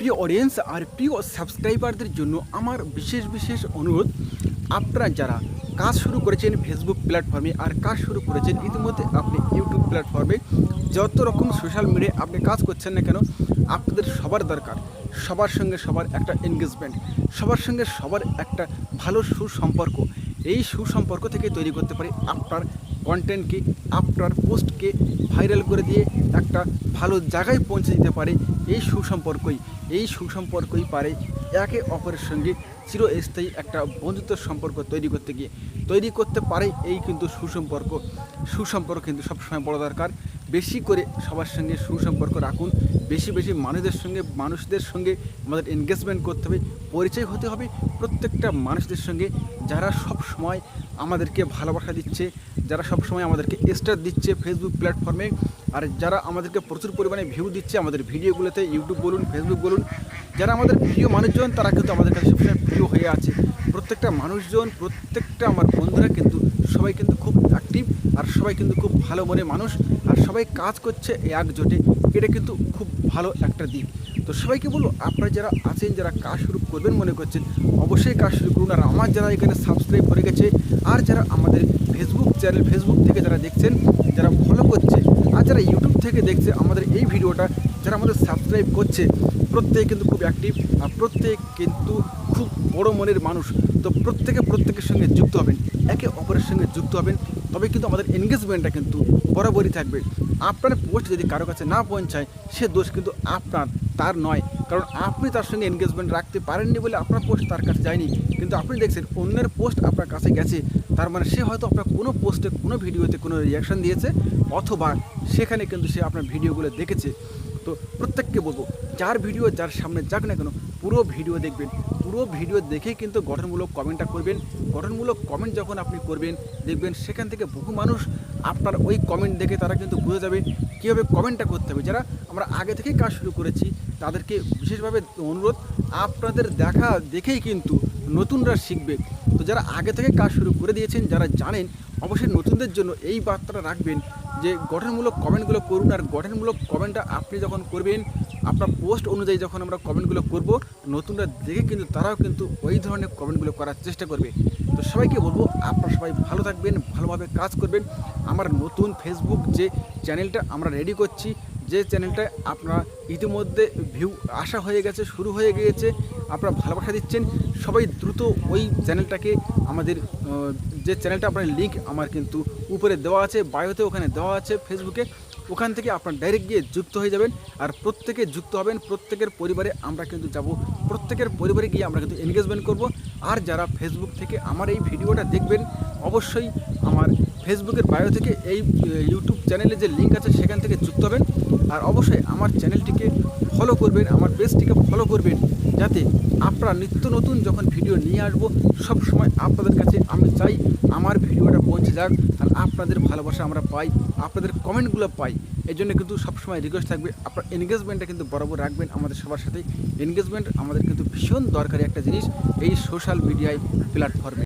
প্রিয় অডিয়েন্স আর প্রিয় সাবস্ক্রাইবারদের জন্য আমার বিশেষ অনুরোধ, আপনারা যারা কাজ শুরু করেছেন ফেসবুক প্ল্যাটফর্মে আর কাজ শুরু করেছেন ইতিমধ্যে আপনি ইউটিউব প্ল্যাটফর্মে, যত রকম সোশ্যাল মিডিয়ায় আপনি কাজ করছেন না কেন, আপনাদের সবার দরকার সবার সঙ্গে সবার একটা এনগেজমেন্ট, সবার সঙ্গে সবার একটা ভালো সুসম্পর্ক। এই সুসম্পর্ক থেকে তৈরি করতে পারে আপনার কন্টেন্টকে, আপনার পোস্টকে ভাইরাল করে দিয়ে একটা ভালো জায়গায় পৌঁছে দিতে পারে এই সুসম্পর্কই পারে একে অপরের সঙ্গে চিরস্থায়ী একটা বন্ধুত্ব সম্পর্ক তৈরি করতে পারে। এই কিন্তু সুসম্পর্ক কিন্তু সবসময় বড় দরকার। বেশি করে সবার সঙ্গে সুসম্পর্ক রাখুন, বেশি মানুষদের সঙ্গে আমাদের এনগেজমেন্ট করতে হবে, পরিচয় হতে হবে প্রত্যেকটা মানুষদের সঙ্গে, যারা সব সময় আমাদেরকে ভালোবাসা দিচ্ছে, যারা সব সময় আমাদেরকে স্টার দিচ্ছে ফেসবুক প্ল্যাটফর্মে, আর যারা আমাদেরকে প্রচুর পরিমাণে ভিউ দিচ্ছে আমাদের ভিডিওগুলোতে, ইউটিউব বলুন ফেসবুক বলুন, যারা আমাদের প্রিয় মানুষজন তারা কিন্তু আমাদের কাছে সবসময় প্রিয় হয়ে আছে। প্রত্যেকটা মানুষজন, প্রত্যেকটা আমার বন্ধুরা কিন্তু সবাই কিন্তু খুব অ্যাক্টিভ, আর সবাই কিন্তু খুব ভালো মনে মানুষ, আর সবাই কাজ করছে একজোটে। এটা কিন্তু খুব ভালো একটা দিক। তো সবাইকে বলবো, আপনারা যারা আছেন, যারা কাজ শুরু করবেন মনে করছেন, অবশ্যই কাজ শুরু করুন। আর আমার যারা এখানে সাবস্ক্রাইব হয়ে গেছে, আর যারা আমাদের ফেসবুক থেকে যারা দেখছেন, যারা ফলো করছে, আর যারা ইউটিউব থেকে দেখছে আমাদের এই ভিডিওটা, যারা আমাদের সাবস্ক্রাইব করছে, প্রত্যেকে কিন্তু খুব অ্যাক্টিভ, আর প্রত্যেক কিন্তু খুব বড় মনের মানুষ। তো প্রত্যেকের সঙ্গে যুক্ত হবেন, একে অপরের সঙ্গে যুক্ত হবেন, তবে কিন্তু আমাদের এনগেজমেন্টটা কিন্তু বরাবরই থাকবে। আপনার পোস্ট যদি কারো কাছে না পৌঁছায়, সে দোষ কিন্তু তার নয়, কারণ আপনি তার সঙ্গে এনগেজমেন্ট রাখতে পারেননি বলে আপনার পোস্ট তার কাছে যায়নি। কিন্তু আপনি দেখছেন অন্যের পোস্ট আপনার কাছে গেছে, তার মানে সে হয়তো আপনার কোনো পোস্টে, কোনো ভিডিওতে কোনো রিয়াকশান দিয়েছে, অথবা সেখানে কিন্তু সে আপনার ভিডিওগুলো দেখেছে। তো প্রত্যেককে বলবো, যার ভিডিও যার সামনে যাক না কেন, পুরো ভিডিও দেখবেন, পুরো ভিডিও দেখেই কিন্তু গঠনমূলক কমেন্টটা করবেন। গঠনমূলক কমেন্ট যখন আপনি করবেন, দেখবেন সেখান থেকে বহু মানুষ আপনার ওই কমেন্ট দেখে তারা কিন্তু বুঝে যাবে কীভাবে কমেন্টটা করতে হবে। যারা আমরা আগে থেকেই কাজ শুরু করেছি তাদেরকে বিশেষভাবে অনুরোধ, আপনাদের দেখেই কিন্তু নতুনরা শিখবে। তো যারা আগে থেকে কাজ শুরু করে দিয়েছেন, যারা জানেন, অবশ্যই নতুনদের জন্য এই বার্তাটা রাখবেন যে গঠনমূলক কমেন্টগুলো করুন। আর গঠনমূলক কমেন্টটা আপনি যখন করবেন, আপনার পোস্ট অনুযায়ী যখন আমরা কমেন্টগুলো করব, নতুনরা দেখে কিন্তু তারাও কিন্তু ওই ধরনের কমেন্টগুলো করার চেষ্টা করবে। তো সবাইকে বলবো, আপনারা সবাই ভালো থাকবেন, ভালোভাবে কাজ করবেন। আমার নতুন ফেসবুক যে চ্যানেলটা আমরা রেডি করছি, যে চ্যানেলটা আপনারা ইতিমধ্যে ভিউ আসা হয়ে গেছে, শুরু হয়ে গিয়েছে, আপনারা ভালোবাসা দিচ্ছেন, সবাই দ্রুত ওই চ্যানেলটাকে, আমাদের যে চ্যানেলটা আপনার লিঙ্ক আমার কিন্তু উপরে দেওয়া আছে, বায়োতে ওখানে দেওয়া আছে ফেসবুকে, ওখান থেকে আপনার ডাইরেক্ট গিয়ে যুক্ত হয়ে যাবেন। আর প্রত্যেকে যুক্ত হবেন, প্রত্যেকের পরিবারে আমরা কিন্তু যাব, প্রত্যেকের পরিবারে গিয়ে আমরা কিন্তু এনগেজমেন্ট করব। আর যারা ফেসবুক থেকে আমার এই ভিডিওটা দেখবেন, অবশ্যই আমার ফেসবুকের বায়ো থেকে এই ইউটিউব চ্যানেলে যে লিঙ্ক আছে সেখান থেকে যুক্ত হবেন। আর অবশ্যই আমার চ্যানেলটিকে ফলো করবেন, আমার পেজটিকে ফলো করবেন, যাতে আপনারা নিত্য নতুন যখন ভিডিও নিয়ে আসবো, সব সময় আপনাদের কাছে আমি চাই আমার ভিডিওটা পৌঁছে যাক, আর আপনাদের ভালোবাসা আমরা পাই, আপনাদের কমেন্টগুলো পাই। এই জন্য কিন্তু সবসময় রিকোয়েস্ট থাকবে, আপনার এনগেজমেন্টটা কিন্তু বরাবর রাখবেন আমাদের সবার সাথে। এনগেজমেন্ট আমাদের কিন্তু ভীষণ দরকারি একটা জিনিস এই সোশ্যাল মিডিয়ায় প্ল্যাটফর্মে।